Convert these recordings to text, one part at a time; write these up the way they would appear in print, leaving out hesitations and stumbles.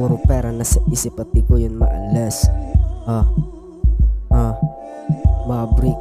Puro pera na sa isip at di ko yun maalis. Mabrik.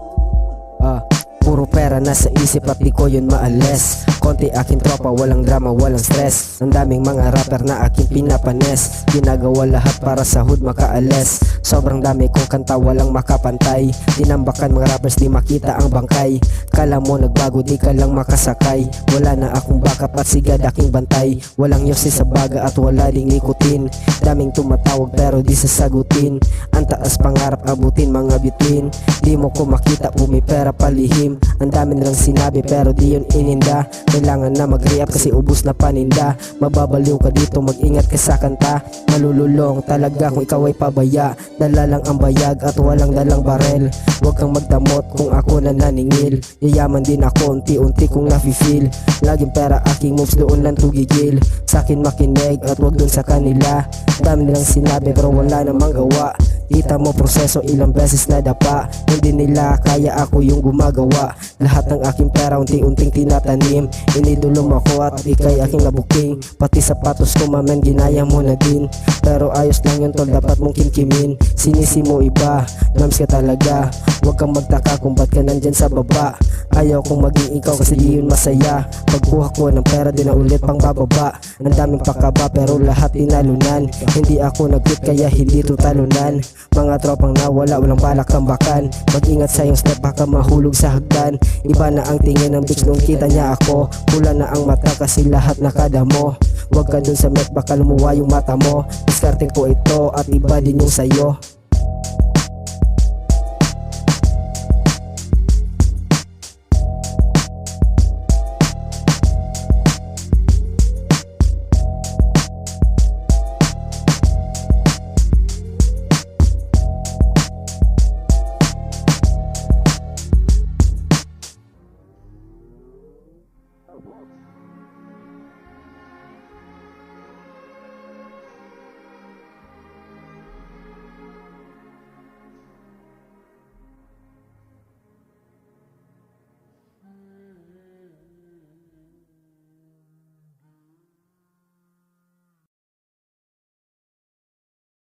Puro pera na sa isip at di ko yun maalis. Konti aking tropa, walang drama, walang stress. Ang daming mga rapper na aking pinapanes. Ginagawa lahat para sa hood makaalis. Sobrang dami kong kanta, walang makapantay. Tinambakan mga rappers, di makita ang bangkay. Kala mo nagbago, di ka lang makasakay. Wala na akong backup at sigad aking bantay. Walang yosi sa baga at wala ding ikutin. Daming tumatawag pero di sasagutin. Ang taas pangarap abutin mga bituin. Di mo ko makita, pumipera palihim. Ang dami nilang sinabi pero di yun ininda. Kailangan na mag-re-up kasi ubus na paninda. Mababaliw ka dito, mag-ingat ka sa kanta. Malululong talaga kung ikaw ay pabaya. Dala lang ang bayag at walang dalang barel. Huwag kang magdamot kung ako na naningil. Yayaman din ako, unti-unti kong nafe-feel. Laging pera aking moves, doon lang tugigil. Sa'kin makinig at wag dun sa kanila. Dami nilang sinabi pero wala namang gawa. Kita mo proseso, ilang beses na dapa. Hindi nila kaya, ako yung gumagawa. Lahat ng aking pera unti-unting tinatanim. Inidulom ako at ikay aking nabuking. Pati sapatos ko mamen ginaya mo na din. Pero ayos lang yun tol, dapat mong kimkimin. Sinisi mo iba, nams ka talaga. Huwag kang magtaka kung ba't ka nandyan sa baba. Ayaw kong maging ikaw kasi di yun masaya. Pagkuha ko ng pera din na ulit pang bababa. Ang daming pakaba pero lahat inalunan. Hindi ako nag-quit kaya hindi tutalunan. Mga tropang nawala, walang balak tambakan. Mag-ingat sa iyong step, baka mahulog sa hagdan. Iba na ang tingin ng bitch nung kita niya ako. Pula na ang mata kasi lahat nakadamo. Huwag ka dun sa met, baka lumuwa yung mata mo. Discarding ko ito at iba din yung sayo.